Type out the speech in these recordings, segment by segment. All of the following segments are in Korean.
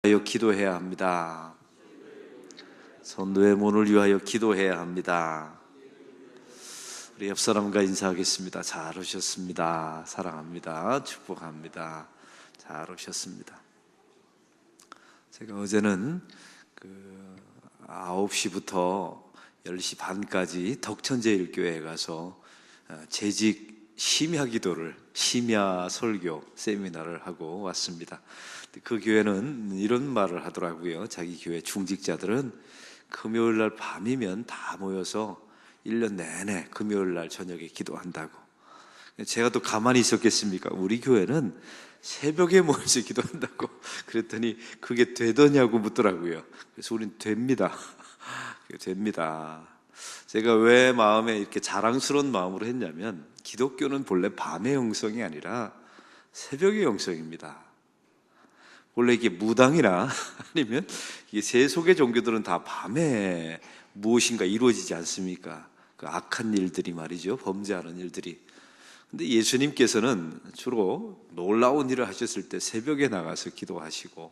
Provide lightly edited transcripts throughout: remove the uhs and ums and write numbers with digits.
위하여 기도해야 합니다. 선도의 문을 위하여 기도해야 합니다. 우리 옆 사람과 인사하겠습니다. 잘 오셨습니다. 사랑합니다. 축복합니다. 잘 오셨습니다. 제가 어제는 9시부터 10시 반까지 덕천제일교회에 가서 재직 심야 기도를, 심야 설교 세미나를 하고 왔습니다. 그 교회는 이런 말을 하더라고요. 자기 교회 중직자들은 금요일 날 밤이면 다 모여서 1년 내내 금요일 날 저녁에 기도한다고. 제가 또 가만히 있었겠습니까? 우리 교회는 새벽에 모여서 기도한다고. 그랬더니 그게 되더냐고 묻더라고요. 그래서 우린 됩니다. 됩니다. 제가 왜 마음에 이렇게 자랑스러운 마음으로 했냐면, 기독교는 본래 밤의 영성이 아니라 새벽의 영성입니다. 원래 이게 무당이나 아니면 이게 세속의 종교들은 다 밤에 무엇인가 이루어지지 않습니까? 그 악한 일들이 말이죠. 범죄하는 일들이. 근데 예수님께서는 주로 놀라운 일을 하셨을 때 새벽에 나가서 기도하시고,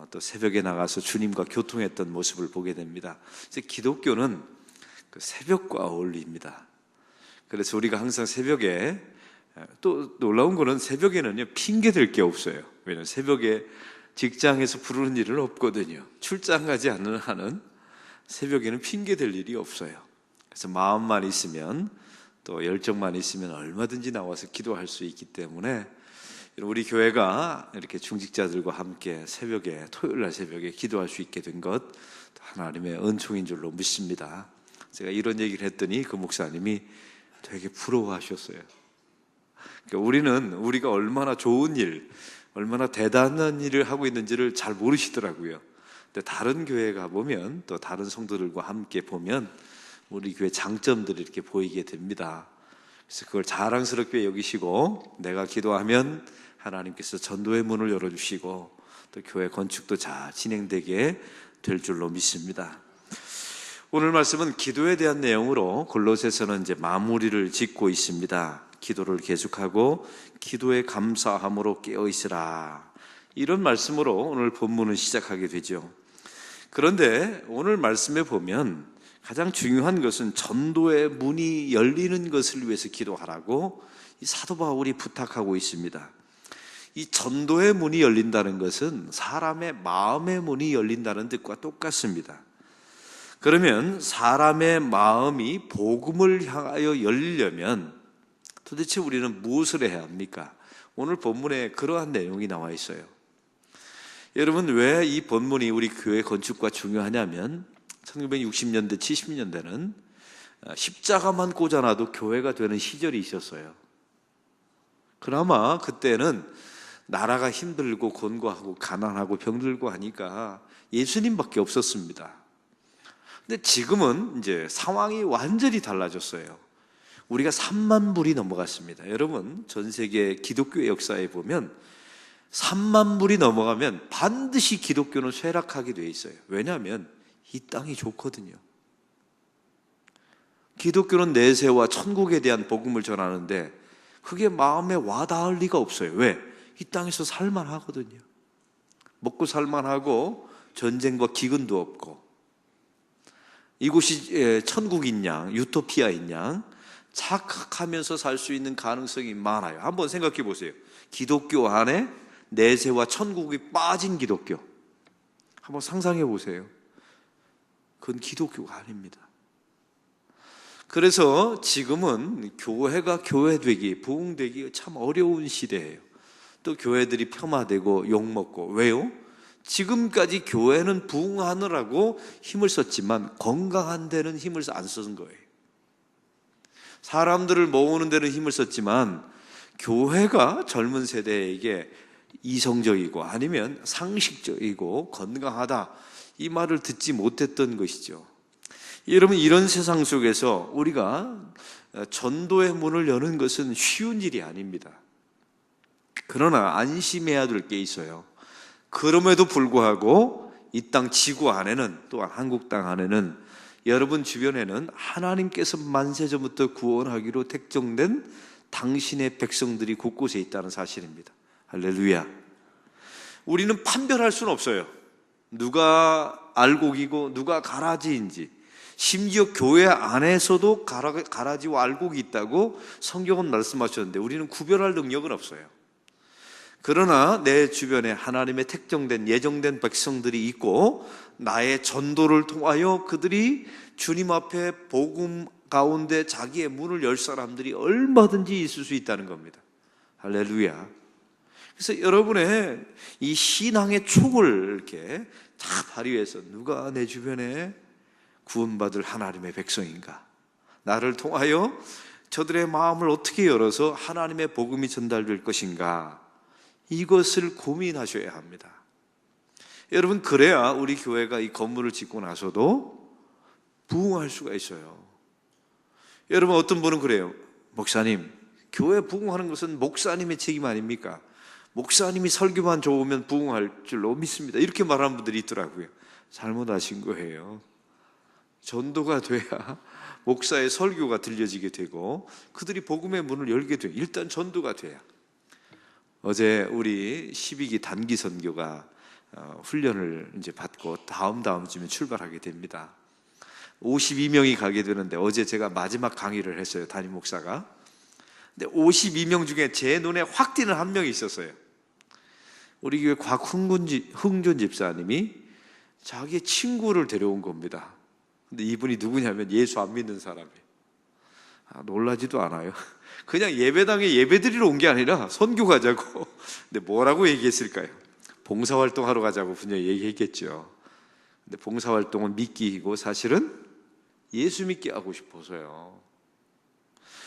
또 새벽에 나가서 주님과 교통했던 모습을 보게 됩니다. 그래서 기독교는 그 새벽과 어울립니다. 그래서 우리가 항상 새벽에, 또 놀라운 거는 새벽에는요 핑계 댈 게 없어요. 왜냐하면 새벽에 직장에서 부르는 일은 없거든요. 출장 가지 않는 한은 새벽에는 핑계 댈 일이 없어요. 그래서 마음만 있으면, 또 열정만 있으면 얼마든지 나와서 기도할 수 있기 때문에 우리 교회가 이렇게 중직자들과 함께 새벽에, 토요일날 새벽에 기도할 수 있게 된 것 하나님의 은총인 줄로 믿습니다. 제가 이런 얘기를 했더니 그 목사님이 되게 부러워하셨어요. 그러니까 우리가 얼마나 좋은 일, 얼마나 대단한 일을 하고 있는지를 잘 모르시더라고요. 근데 다른 교회에 가보면, 또 다른 성도들과 함께 보면 우리 교회 장점들이 이렇게 보이게 됩니다. 그래서 그걸 자랑스럽게 여기시고, 내가 기도하면 하나님께서 전도의 문을 열어주시고 또 교회 건축도 잘 진행되게 될 줄로 믿습니다. 오늘 말씀은 기도에 대한 내용으로 골로새서는 이제 마무리를 짓고 있습니다. 기도를 계속하고 기도에 감사함으로 깨어있으라, 이런 말씀으로 오늘 본문을 시작하게 되죠. 그런데 오늘 말씀에 보면 가장 중요한 것은 전도의 문이 열리는 것을 위해서 기도하라고 이 사도 바울이 부탁하고 있습니다. 이 전도의 문이 열린다는 것은 사람의 마음의 문이 열린다는 뜻과 똑같습니다. 그러면 사람의 마음이 복음을 향하여 열리려면 도대체 우리는 무엇을 해야 합니까? 오늘 본문에 그러한 내용이 나와 있어요. 여러분, 왜 이 본문이 우리 교회 건축과 중요하냐면, 1960년대, 70년대는 십자가만 꽂아놔도 교회가 되는 시절이 있었어요. 그나마 그때는 나라가 힘들고 곤고하고 가난하고 병들고 하니까 예수님밖에 없었습니다. 근데 지금은 이제 상황이 완전히 달라졌어요. 우리가 3만 불이 넘어갔습니다. 여러분, 전 세계 기독교 역사에 보면 3만 불이 넘어가면 반드시 기독교는 쇠락하게 돼 있어요. 왜냐하면 이 땅이 좋거든요. 기독교는 내세와 천국에 대한 복음을 전하는데 그게 마음에 와닿을 리가 없어요. 왜? 이 땅에서 살만하거든요. 먹고 살만하고 전쟁과 기근도 없고, 이곳이 천국인 양, 유토피아인 양 착각하면서 살 수 있는 가능성이 많아요. 한번 생각해 보세요. 기독교 안에 내세와 천국이 빠진 기독교, 한번 상상해 보세요. 그건 기독교가 아닙니다. 그래서 지금은 교회가 교회되기, 부흥되기 참 어려운 시대예요. 또 교회들이 폄하되고 욕먹고. 왜요? 지금까지 교회는 부흥하느라고 힘을 썼지만 건강한 데는 힘을 안 쓴 거예요. 사람들을 모으는 데는 힘을 썼지만 교회가 젊은 세대에게 이성적이고 아니면 상식적이고 건강하다, 이 말을 듣지 못했던 것이죠. 여러분, 이런 세상 속에서 우리가 전도의 문을 여는 것은 쉬운 일이 아닙니다. 그러나 안심해야 될 게 있어요. 그럼에도 불구하고 이 땅 지구 안에는, 또한 한국 땅 안에는, 여러분 주변에는 하나님께서 만세전부터 구원하기로 택정된 당신의 백성들이 곳곳에 있다는 사실입니다. 할렐루야. 우리는 판별할 수는 없어요. 누가 알곡이고 누가 가라지인지. 심지어 교회 안에서도 가라지와 알곡이 있다고 성경은 말씀하셨는데 우리는 구별할 능력은 없어요. 그러나 내 주변에 하나님의 택정된 예정된 백성들이 있고 나의 전도를 통하여 그들이 주님 앞에 복음 가운데 자기의 문을 열 사람들이 얼마든지 있을 수 있다는 겁니다. 할렐루야. 그래서 여러분의 이 신앙의 촉을 이렇게 다 발휘해서 누가 내 주변에 구원받을 하나님의 백성인가, 나를 통하여 저들의 마음을 어떻게 열어서 하나님의 복음이 전달될 것인가, 이것을 고민하셔야 합니다. 여러분, 그래야 우리 교회가 이 건물을 짓고 나서도 부흥할 수가 있어요. 여러분, 어떤 분은 그래요. 목사님, 교회 부흥하는 것은 목사님의 책임 아닙니까? 목사님이 설교만 좋으면 부흥할 줄로 믿습니다. 이렇게 말하는 분들이 있더라고요. 잘못하신 거예요. 전도가 돼야 목사의 설교가 들려지게 되고 그들이 복음의 문을 열게 돼요. 일단 전도가 돼야. 어제 우리 12기 단기 선교가 훈련을 이제 받고 다음 주에 출발하게 됩니다. 52명이 가게 되는데 어제 제가 마지막 강의를 했어요. 담임 목사가. 근데 52명 중에 제 눈에 확 띄는 한 명이 있었어요. 우리 교회 곽흥준 집사님이 자기의 친구를 데려온 겁니다. 근데 이분이 누구냐면 예수 안 믿는 사람이에요. 놀라지도 않아요. 그냥 예배당에 예배드리러 온 게 아니라 선교 가자고. 근데 뭐라고 얘기했을까요? 봉사활동하러 가자고 분명히 얘기했겠죠. 근데 봉사활동은 믿기이고 사실은 예수 믿게 하고 싶어서요.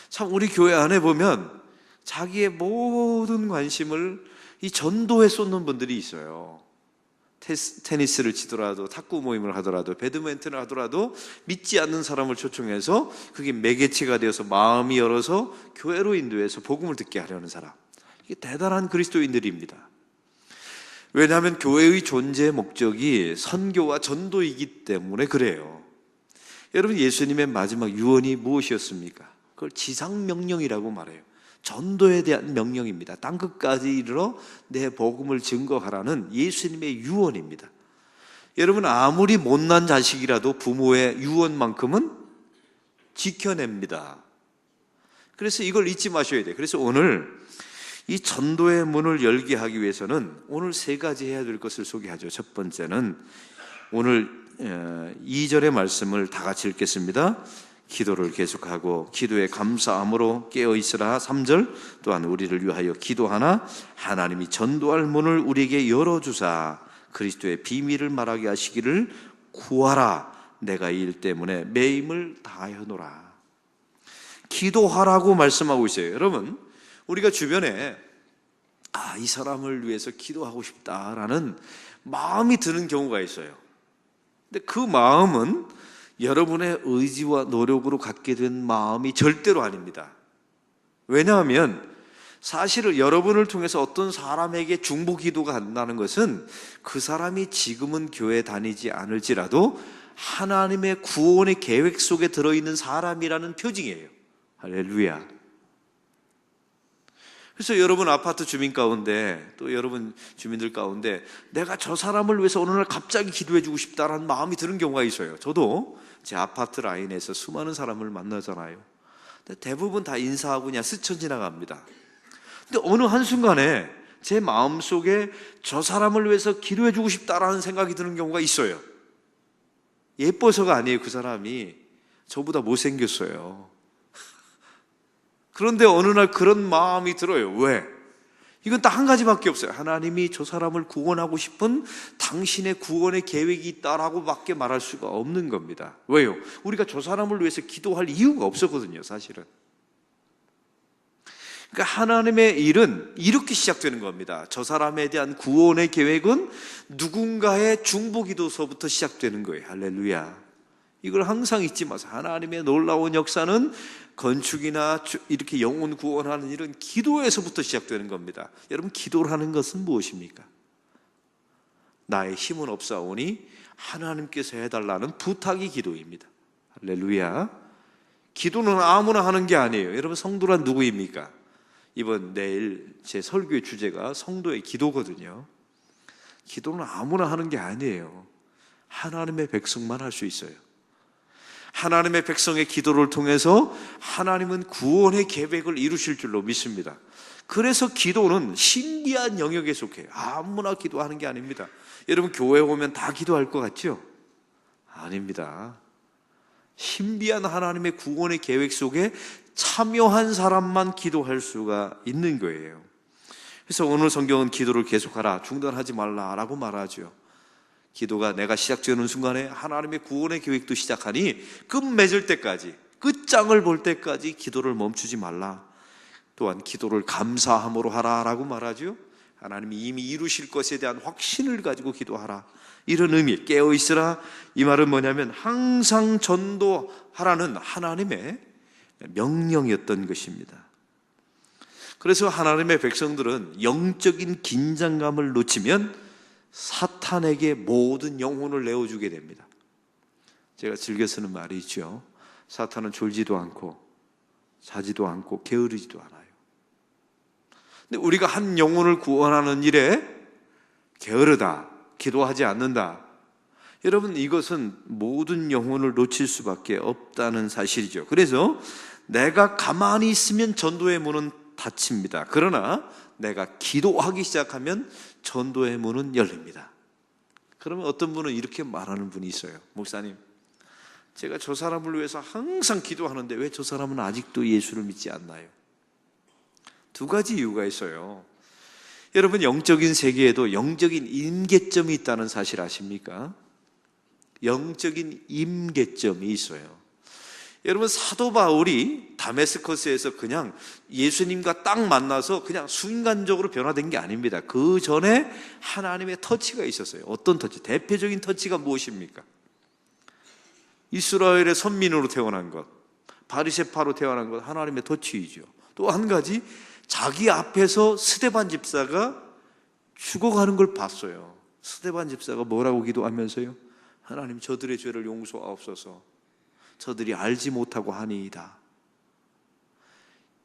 참 우리 교회 안에 보면 자기의 모든 관심을 이 전도에 쏟는 분들이 있어요. 테니스를 치더라도, 탁구 모임을 하더라도, 배드민턴을 하더라도 믿지 않는 사람을 초청해서 그게 매개체가 되어서 마음이 열어서 교회로 인도해서 복음을 듣게 하려는 사람. 이게 대단한 그리스도인들입니다. 왜냐하면 교회의 존재 목적이 선교와 전도이기 때문에 그래요. 여러분, 예수님의 마지막 유언이 무엇이었습니까? 그걸 지상명령이라고 말해요. 전도에 대한 명령입니다. 땅끝까지 이르러 내 복음을 증거하라는 예수님의 유언입니다. 여러분, 아무리 못난 자식이라도 부모의 유언만큼은 지켜냅니다. 그래서 이걸 잊지 마셔야 돼요. 그래서 오늘 이 전도의 문을 열게 하기 위해서는 오늘 세 가지 해야 될 것을 소개하죠. 첫 번째는 오늘 2절의 말씀을 다 같이 읽겠습니다. 기도를 계속하고 기도에 감사함으로 깨어있으라. 3절 또한 우리를 위하여 기도하나 하나님이 전도할 문을 우리에게 열어주사 그리스도의 비밀을 말하게 하시기를 구하라. 내가 이 일 때문에 매 힘을 다하여노라. 기도하라고 말씀하고 있어요. 여러분, 우리가 주변에 이 사람을 위해서 기도하고 싶다라는 마음이 드는 경우가 있어요. 근데 그 마음은 여러분의 의지와 노력으로 갖게 된 마음이 절대로 아닙니다. 왜냐하면 사실은 여러분을 통해서 어떤 사람에게 중보 기도가 한다는 것은 그 사람이 지금은 교회 다니지 않을지라도 하나님의 구원의 계획 속에 들어있는 사람이라는 표징이에요. 할렐루야. 그래서 여러분 아파트 주민 가운데 또 여러분 주민들 가운데 내가 저 사람을 위해서 어느 날 갑자기 기도해 주고 싶다라는 마음이 드는 경우가 있어요. 저도 제 아파트 라인에서 수많은 사람을 만나잖아요. 근데 대부분 다 인사하고 그냥 스쳐 지나갑니다. 근데 어느 한순간에 제 마음속에 저 사람을 위해서 기도해 주고 싶다라는 생각이 드는 경우가 있어요. 예뻐서가 아니에요. 그 사람이 저보다 못생겼어요. 그런데 어느 날 그런 마음이 들어요. 왜? 이건 딱 한 가지밖에 없어요. 하나님이 저 사람을 구원하고 싶은 당신의 구원의 계획이 있다라고 밖에 말할 수가 없는 겁니다. 왜요? 우리가 저 사람을 위해서 기도할 이유가 없었거든요, 사실은. 그러니까 하나님의 일은 이렇게 시작되는 겁니다. 저 사람에 대한 구원의 계획은 누군가의 중보기도서부터 시작되는 거예요. 할렐루야. 이걸 항상 잊지 마세요. 하나님의 놀라운 역사는 건축이나 이렇게 영혼 구원하는 일은 기도에서부터 시작되는 겁니다. 여러분, 기도를 하는 것은 무엇입니까? 나의 힘은 없사오니 하나님께서 해달라는 부탁이 기도입니다. 할렐루야. 기도는 아무나 하는 게 아니에요. 여러분, 성도란 누구입니까? 내일 제 설교의 주제가 성도의 기도거든요. 기도는 아무나 하는 게 아니에요. 하나님의 백성만 할 수 있어요. 하나님의 백성의 기도를 통해서 하나님은 구원의 계획을 이루실 줄로 믿습니다. 그래서 기도는 신비한 영역에 속해요. 아무나 기도하는 게 아닙니다. 여러분 교회 오면 다 기도할 것 같죠? 아닙니다. 신비한 하나님의 구원의 계획 속에 참여한 사람만 기도할 수가 있는 거예요. 그래서 오늘 성경은 기도를 계속하라, 중단하지 말라라고 말하죠. 기도가 내가 시작되는 순간에 하나님의 구원의 계획도 시작하니 끝 맺을 때까지, 끝장을 볼 때까지 기도를 멈추지 말라. 또한 기도를 감사함으로 하라라고 말하죠. 하나님이 이미 이루실 것에 대한 확신을 가지고 기도하라, 이런 의미. 깨어있으라, 이 말은 뭐냐면 항상 전도하라는 하나님의 명령이었던 것입니다. 그래서 하나님의 백성들은 영적인 긴장감을 놓치면 사탄에게 모든 영혼을 내어주게 됩니다. 제가 즐겨 쓰는 말이 있죠. 사탄은 졸지도 않고 자지도 않고 게으르지도 않아요. 근데 우리가 한 영혼을 구원하는 일에 게으르다, 기도하지 않는다, 여러분 이것은 모든 영혼을 놓칠 수밖에 없다는 사실이죠. 그래서 내가 가만히 있으면 전도의 문은 닫힙니다. 그러나 내가 기도하기 시작하면 전도의 문은 열립니다. 그러면 어떤 분은 이렇게 말하는 분이 있어요. 목사님, 제가 저 사람을 위해서 항상 기도하는데 왜 저 사람은 아직도 예수를 믿지 않나요? 두 가지 이유가 있어요. 여러분 영적인 세계에도 영적인 임계점이 있다는 사실 아십니까? 영적인 임계점이 있어요. 여러분 사도 바울이 다메스커스에서 그냥 예수님과 딱 만나서 그냥 순간적으로 변화된 게 아닙니다. 그 전에 하나님의 터치가 있었어요. 어떤 터치? 대표적인 터치가 무엇입니까? 이스라엘의 선민으로 태어난 것, 바리새파로 태어난 것, 하나님의 터치이죠. 또 한 가지, 자기 앞에서 스데반 집사가 죽어가는 걸 봤어요. 스데반 집사가 뭐라고 기도하면서요? 하나님 저들의 죄를 용서하옵소서, 저들이 알지 못하고 하니이다.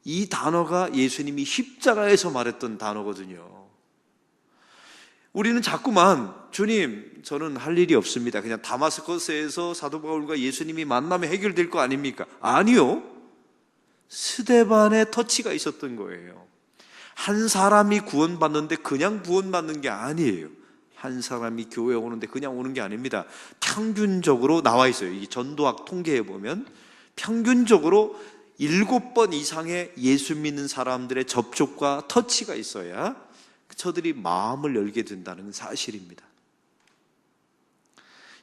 이 단어가 예수님이 십자가에서 말했던 단어거든요. 우리는 자꾸만 주님 저는 할 일이 없습니다, 그냥 다마스커스에서 사도 바울과 예수님이 만나면 해결될 거 아닙니까? 아니요. 스데반의 터치가 있었던 거예요. 한 사람이 구원받는데 그냥 구원받는 게 아니에요. 한 사람이 교회에 오는데 그냥 오는 게 아닙니다. 평균적으로 나와 있어요. 이 전도학 통계에 보면 평균적으로 7번 이상의 예수 믿는 사람들의 접촉과 터치가 있어야 저들이 마음을 열게 된다는 사실입니다.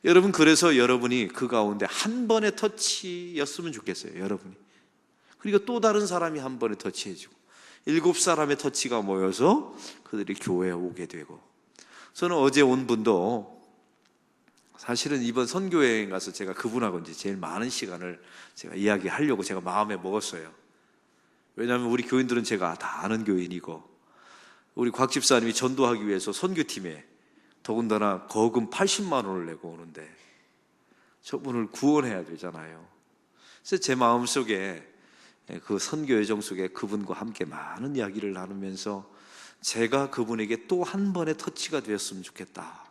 여러분, 그래서 여러분이 그 가운데 한 번의 터치였으면 좋겠어요. 여러분이. 그리고 또 다른 사람이 한 번에 터치해주고 7사람의 터치가 모여서 그들이 교회에 오게 되고. 저는 어제 온 분도 사실은 이번 선교여행 가서 제가 그분하고 이제 제일 많은 시간을 제가 이야기하려고 제가 마음에 먹었어요. 왜냐하면 우리 교인들은 제가 다 아는 교인이고, 우리 곽 집사님이 전도하기 위해서 선교팀에 더군다나 거금 80만 원을 내고 오는데 저분을 구원해야 되잖아요. 그래서 제 마음속에 그 선교 여정 속에 그분과 함께 많은 이야기를 나누면서 제가 그분에게 또 한 번의 터치가 되었으면 좋겠다,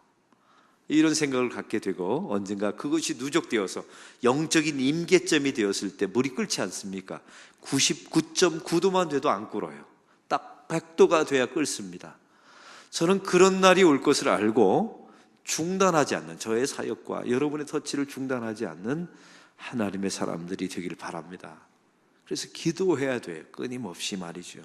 이런 생각을 갖게 되고, 언젠가 그것이 누적되어서 영적인 임계점이 되었을 때 물이 끓지 않습니까? 99.9도만 돼도 안 끓어요. 딱 100도가 돼야 끓습니다. 저는 그런 날이 올 것을 알고 중단하지 않는, 저의 사역과 여러분의 터치를 중단하지 않는 하나님의 사람들이 되기를 바랍니다. 그래서 기도해야 돼요. 끊임없이 말이죠.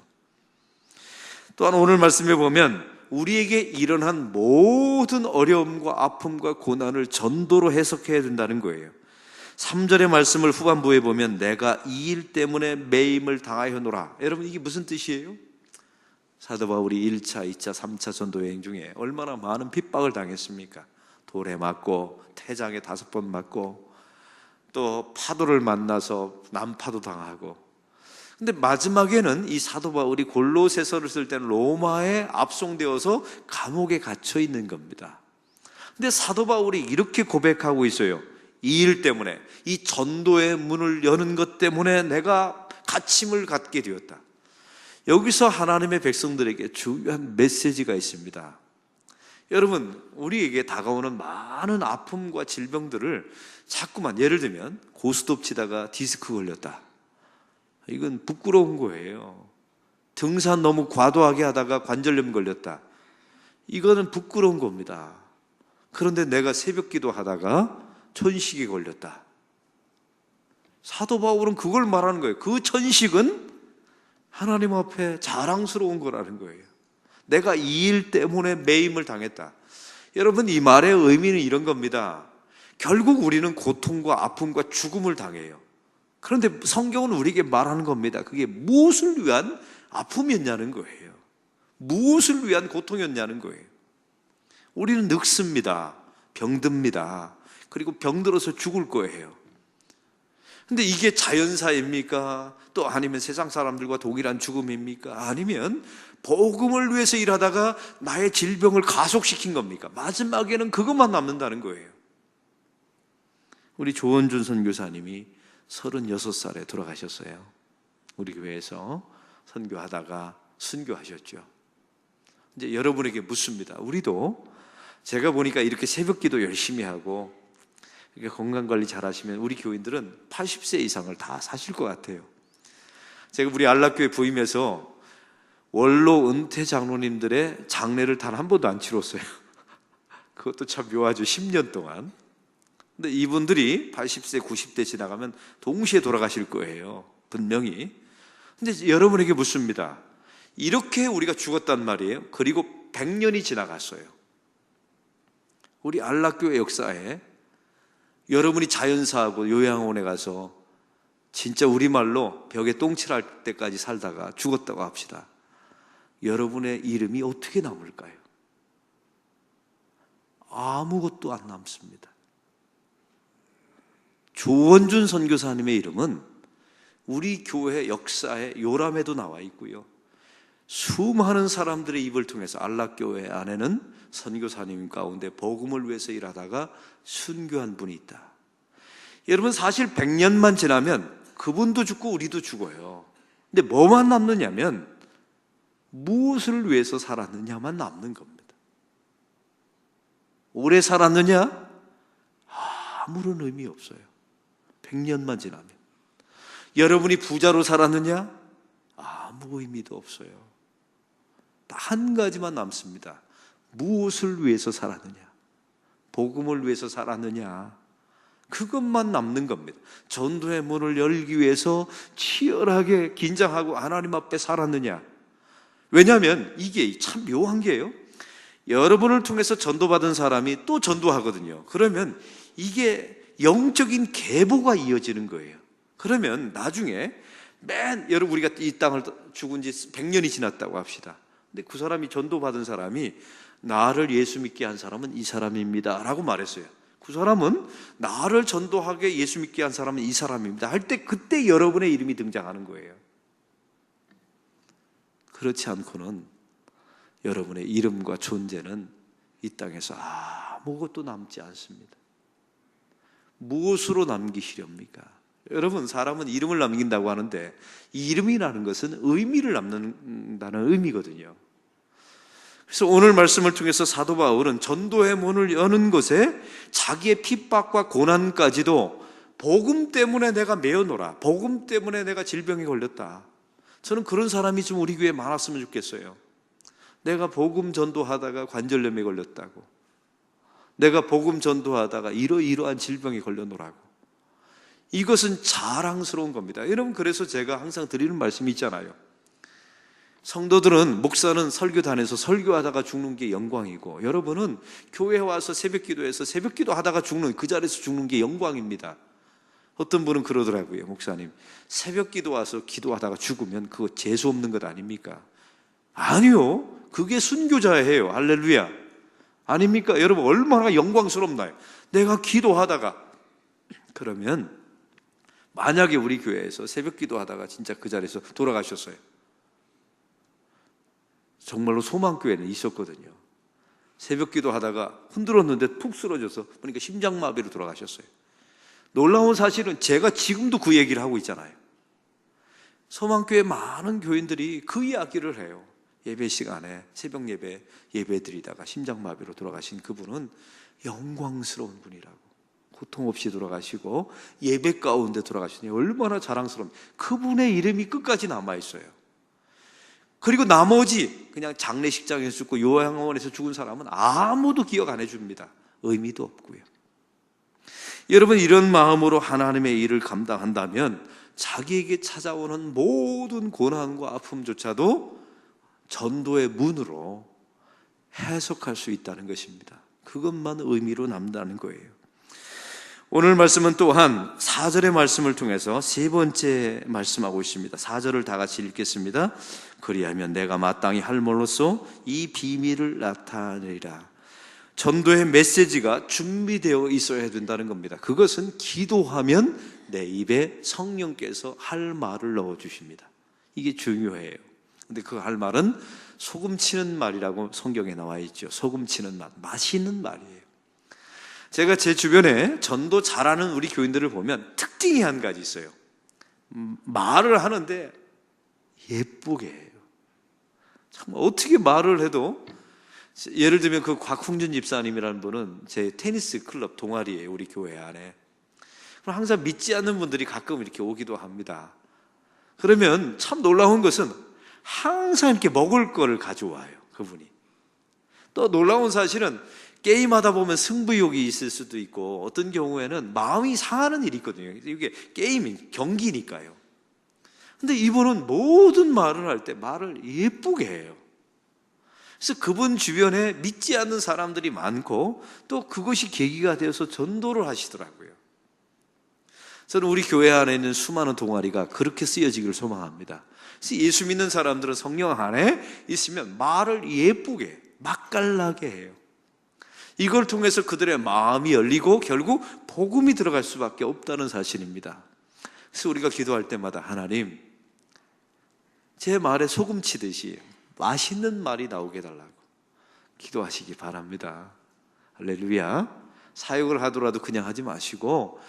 또한 오늘 말씀에 보면 우리에게 일어난 모든 어려움과 아픔과 고난을 전도로 해석해야 된다는 거예요. 3절의 말씀을 후반부에 보면 내가 이 일 때문에 매임을 당하여노라. 여러분, 이게 무슨 뜻이에요? 사도 바울이 1차, 2차, 3차 전도 여행 중에 얼마나 많은 핍박을 당했습니까? 돌에 맞고 태장에 5번 맞고 또 파도를 만나서 난파도 당하고. 근데 마지막에는 이 사도 바울이 골로새서를 쓸 때는 로마에 압송되어서 감옥에 갇혀 있는 겁니다. 근데 사도 바울이 이렇게 고백하고 있어요. 이 일 때문에, 이 전도의 문을 여는 것 때문에 내가 갇힘을 갖게 되었다. 여기서 하나님의 백성들에게 중요한 메시지가 있습니다. 여러분, 우리에게 다가오는 많은 아픔과 질병들을 자꾸만, 예를 들면 고스톱 치다가 디스크 걸렸다. 이건 부끄러운 거예요. 등산 너무 과도하게 하다가 관절염 걸렸다. 이거는 부끄러운 겁니다. 그런데 내가 새벽 기도 하다가 천식이 걸렸다. 사도 바울은 그걸 말하는 거예요. 그 천식은 하나님 앞에 자랑스러운 거라는 거예요. 내가 이 일 때문에 매임을 당했다. 여러분, 이 말의 의미는 이런 겁니다. 결국 우리는 고통과 아픔과 죽음을 당해요. 그런데 성경은 우리에게 말하는 겁니다. 그게 무엇을 위한 아픔이었냐는 거예요. 무엇을 위한 고통이었냐는 거예요. 우리는 늙습니다. 병듭니다. 그리고 병들어서 죽을 거예요. 근데 이게 자연사입니까? 또 아니면 세상 사람들과 동일한 죽음입니까? 아니면 복음을 위해서 일하다가 나의 질병을 가속시킨 겁니까? 마지막에는 그것만 남는다는 거예요. 우리 조원준 선교사님이 36살에 돌아가셨어요. 우리 교회에서 선교하다가 순교하셨죠. 이제 여러분에게 묻습니다. 우리도 제가 보니까 이렇게 새벽 기도 열심히 하고 이렇게 건강관리 잘 하시면 우리 교인들은 80세 이상을 다 사실 것 같아요. 제가 우리 안락교회 부임해서 원로 은퇴 장로님들의 장례를 단 한 번도 안 치렀어요. 그것도 참 묘하죠. 10년 동안. 근데 이분들이 80세, 90대 지나가면 동시에 돌아가실 거예요. 분명히. 근데 여러분에게 묻습니다. 이렇게 우리가 죽었단 말이에요. 그리고 100년이 지나갔어요. 우리 안락교회 역사에 여러분이 자연사하고 요양원에 가서 진짜 우리말로 벽에 똥칠할 때까지 살다가 죽었다고 합시다. 여러분의 이름이 어떻게 남을까요? 아무것도 안 남습니다. 조원준 선교사님의 이름은 우리 교회 역사의 요람에도 나와 있고요. 수많은 사람들의 입을 통해서 안락교회 안에는 선교사님 가운데 복음을 위해서 일하다가 순교한 분이 있다. 여러분, 사실 100년만 지나면 그분도 죽고 우리도 죽어요. 근데 뭐만 남느냐면 무엇을 위해서 살았느냐만 남는 겁니다. 오래 살았느냐? 아무런 의미 없어요. 100년만 지나면. 여러분이 부자로 살았느냐? 아무 의미도 없어요. 한 가지만 남습니다. 무엇을 위해서 살았느냐? 복음을 위해서 살았느냐? 그것만 남는 겁니다. 전도의 문을 열기 위해서 치열하게 긴장하고 하나님 앞에 살았느냐? 왜냐하면 이게 참 묘한 게요. 여러분을 통해서 전도받은 사람이 또 전도하거든요. 그러면 이게 영적인 계보가 이어지는 거예요. 그러면 나중에 여러분, 우리가 이 땅을 죽은 지 100년이 지났다고 합시다. 근데 그 사람이 전도받은 사람이 나를 예수 믿게 한 사람은 이 사람입니다 라고 말했어요. 그 사람은 나를 전도하게 예수 믿게 한 사람은 이 사람입니다 할 때 그때 여러분의 이름이 등장하는 거예요. 그렇지 않고는 여러분의 이름과 존재는 이 땅에서 아무것도 남지 않습니다. 무엇으로 남기시렵니까? 여러분, 사람은 이름을 남긴다고 하는데 이 이름이라는 것은 의미를 남는다는 의미거든요. 그래서 오늘 말씀을 통해서 사도 바울은 전도의 문을 여는 것에 자기의 핍박과 고난까지도 복음 때문에 내가 매어노라, 복음 때문에 내가 질병에 걸렸다. 저는 그런 사람이 좀 우리 교회에 많았으면 좋겠어요. 내가 복음 전도하다가 관절염에 걸렸다고, 내가 복음 전도하다가 이러이러한 질병에 걸려노라고. 이것은 자랑스러운 겁니다. 여러분, 그래서 제가 항상 드리는 말씀이 있잖아요. 성도들은, 목사는 설교단에서 설교하다가 죽는 게 영광이고, 여러분은 교회에 와서 새벽기도해서 새벽기도 하다가 죽는, 그 자리에서 죽는 게 영광입니다. 어떤 분은 그러더라고요. 목사님, 새벽기도 와서 기도하다가 죽으면 그거 재수 없는 것 아닙니까? 아니요, 그게 순교자예요. 할렐루야. 아닙니까? 여러분, 얼마나 영광스럽나요? 내가 기도하다가, 그러면 만약에 우리 교회에서 새벽 기도하다가 진짜 그 자리에서 돌아가셨어요. 정말로 소망교회는 있었거든요. 새벽 기도하다가 흔들었는데 푹 쓰러져서 보니까 심장마비로 돌아가셨어요. 놀라운 사실은 제가 지금도 그 얘기를 하고 있잖아요. 소망교회 많은 교인들이 그 이야기를 해요. 예배 시간에 새벽 예배 드리다가 심장마비로 돌아가신 그분은 영광스러운 분이라고, 고통 없이 돌아가시고 예배 가운데 돌아가시니 얼마나 자랑스러운, 그분의 이름이 끝까지 남아있어요. 그리고 나머지 그냥 장례식장에서 죽고 요양원에서 죽은 사람은 아무도 기억 안 해줍니다. 의미도 없고요. 여러분, 이런 마음으로 하나님의 일을 감당한다면 자기에게 찾아오는 모든 고난과 아픔조차도 전도의 문으로 해석할 수 있다는 것입니다. 그것만 의미로 남다는 거예요. 오늘 말씀은 또한 4절의 말씀을 통해서 세 번째 말씀하고 있습니다. 4절을 다 같이 읽겠습니다. 그리하면 내가 마땅히 할 말로써 이 비밀을 나타내리라. 전도의 메시지가 준비되어 있어야 된다는 겁니다. 그것은 기도하면 내 입에 성령께서 할 말을 넣어주십니다. 이게 중요해요. 근데 그 할 말은 소금 치는 말이라고 성경에 나와 있죠. 소금 치는 말, 맛있는 말이에요. 제가 제 주변에 전도 잘하는 우리 교인들을 보면 특징이 한 가지 있어요. 말을 하는데 예쁘게 해요. 참 어떻게 말을 해도, 예를 들면 그 곽흥준 집사님이라는 분은 제 테니스 클럽 동아리예요, 우리 교회 안에. 그럼 항상 믿지 않는 분들이 가끔 이렇게 오기도 합니다. 그러면 참 놀라운 것은 항상 이렇게 먹을 거를 가져와요, 그분이. 또 놀라운 사실은 게임하다 보면 승부욕이 있을 수도 있고 어떤 경우에는 마음이 상하는 일이 있거든요. 이게 게임이 경기니까요. 근데 이분은 모든 말을 할 때 말을 예쁘게 해요. 그래서 그분 주변에 믿지 않는 사람들이 많고 또 그것이 계기가 되어서 전도를 하시더라고요. 저는 우리 교회 안에 있는 수많은 동아리가 그렇게 쓰여지기를 소망합니다. 그래서 예수 믿는 사람들은 성령 안에 있으면 말을 예쁘게, 맛깔나게 해요. 이걸 통해서 그들의 마음이 열리고 결국 복음이 들어갈 수밖에 없다는 사실입니다. 그래서 우리가 기도할 때마다 하나님, 제 말에 소금 치듯이 맛있는 말이 나오게 해달라고 기도하시기 바랍니다. 할렐루야. 사역을 하더라도 그냥 하지 마시고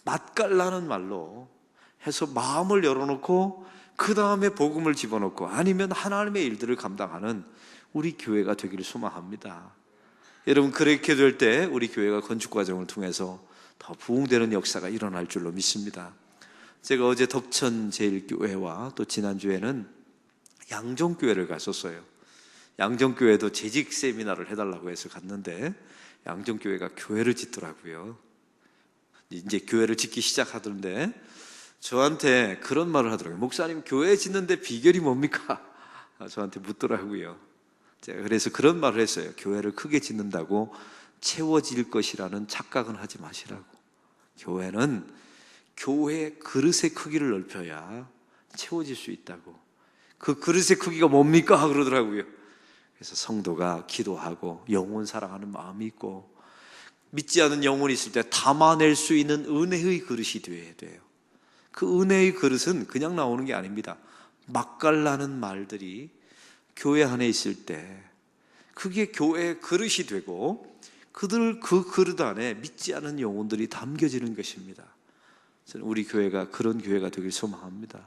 맛깔나는 말로 해서 마음을 열어놓고 그 다음에 복음을 집어넣고 아니면 하나님의 일들을 감당하는 우리 교회가 되기를 소망합니다. 여러분, 그렇게 될 때 우리 교회가 건축 과정을 통해서 더 부흥되는 역사가 일어날 줄로 믿습니다. 제가 어제 덕천 제1교회와 또 지난주에는 양정교회를 갔었어요. 양정교회도 재직 세미나를 해달라고 해서 갔는데 양정교회가 교회를 짓더라고요. 이제 교회를 짓기 시작하던데 저한테 그런 말을 하더라고요. 목사님, 교회 짓는데 비결이 뭡니까? 저한테 묻더라고요. 제가 그래서 그런 말을 했어요. 교회를 크게 짓는다고 채워질 것이라는 착각은 하지 마시라고. 교회는 교회 그릇의 크기를 넓혀야 채워질 수 있다고. 그 그릇의 크기가 뭡니까? 그러더라고요. 그래서 성도가 기도하고 영혼 사랑하는 마음이 있고 믿지 않는 영혼이 있을 때 담아낼 수 있는 은혜의 그릇이 되어야 돼요. 그 은혜의 그릇은 그냥 나오는 게 아닙니다. 맛깔나는 말들이 교회 안에 있을 때 그게 교회의 그릇이 되고 그 그릇 안에 믿지 않은 영혼들이 담겨지는 것입니다. 저는 우리 교회가 그런 교회가 되길 소망합니다.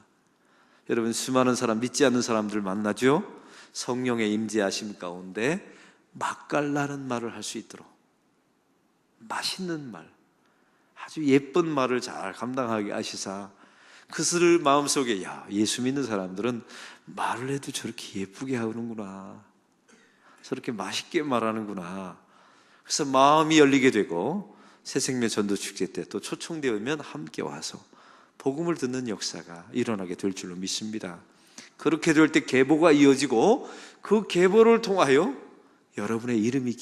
여러분, 수많은 사람, 믿지 않는 사람들 만나죠? 성령의 임재하심 가운데 맛깔나는 말을 할 수 있도록 맛있는 말, 아주 예쁜 말을 잘 감당하게 하시사 그것을 마음속에, 야, 예수 믿는 사람들은 말을 해도 저렇게 예쁘게 하는구나, 저렇게 맛있게 말하는구나. 그래서 마음이 열리게 되고 새생명 전도축제 때 또 초청되면 함께 와서 복음을 듣는 역사가 일어나게 될 줄로 믿습니다. 그렇게 될 때 계보가 이어지고 그 계보를 통하여 여러분의 이름이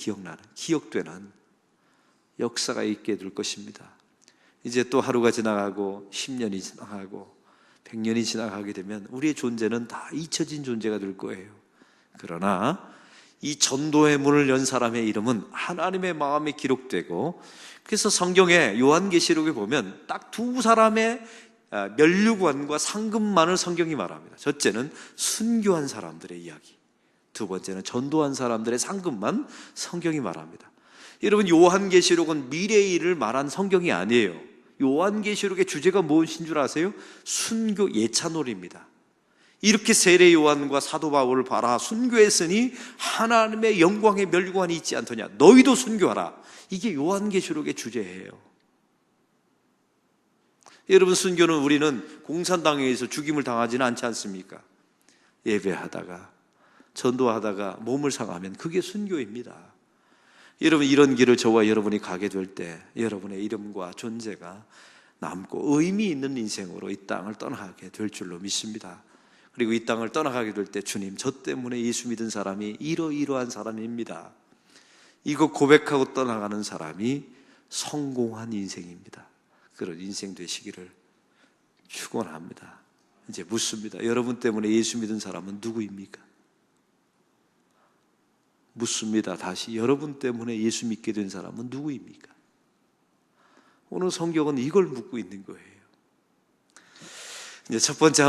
기억되는 역사가 있게 될 것입니다. 이제 또 하루가 지나가고 10년이 지나가고 100년이 지나가게 되면 우리의 존재는 다 잊혀진 존재가 될 거예요. 그러나 이 전도의 문을 연 사람의 이름은 하나님의 마음에 기록되고, 그래서 성경에 요한계시록에 보면 딱 두 사람의 면류관과 상급만을 성경이 말합니다. 첫째는 순교한 사람들의 이야기, 두 번째는 전도한 사람들의 상급만 성경이 말합니다. 여러분, 요한계시록은 미래의 일을 말한 성경이 아니에요. 요한계시록의 주제가 무엇인 줄 아세요? 순교 예찬놀이입니다. 이렇게 세례 요한과 사도 바울을 봐라. 순교했으니 하나님의 영광의 멸관이 있지 않더냐. 너희도 순교하라. 이게 요한계시록의 주제예요. 여러분, 순교는 우리는 공산당에 의해서 죽임을 당하지는 않지 않습니까? 예배하다가 전도하다가 몸을 상하면 그게 순교입니다. 여러분, 이런 길을 저와 여러분이 가게 될 때 여러분의 이름과 존재가 남고 의미 있는 인생으로 이 땅을 떠나게 될 줄로 믿습니다. 그리고 이 땅을 떠나가게 될 때 주님, 저 때문에 예수 믿은 사람이 이러이러한 사람입니다. 이거 고백하고 떠나가는 사람이 성공한 인생입니다. 그런 인생 되시기를 축원합니다. 이제 묻습니다. 여러분 때문에 예수 믿은 사람은 누구입니까? 묻습니다. 다시, 여러분 때문에 예수 믿게 된 사람은 누구입니까? 오늘 성경은 이걸 묻고 있는 거예요. 이제 첫 번째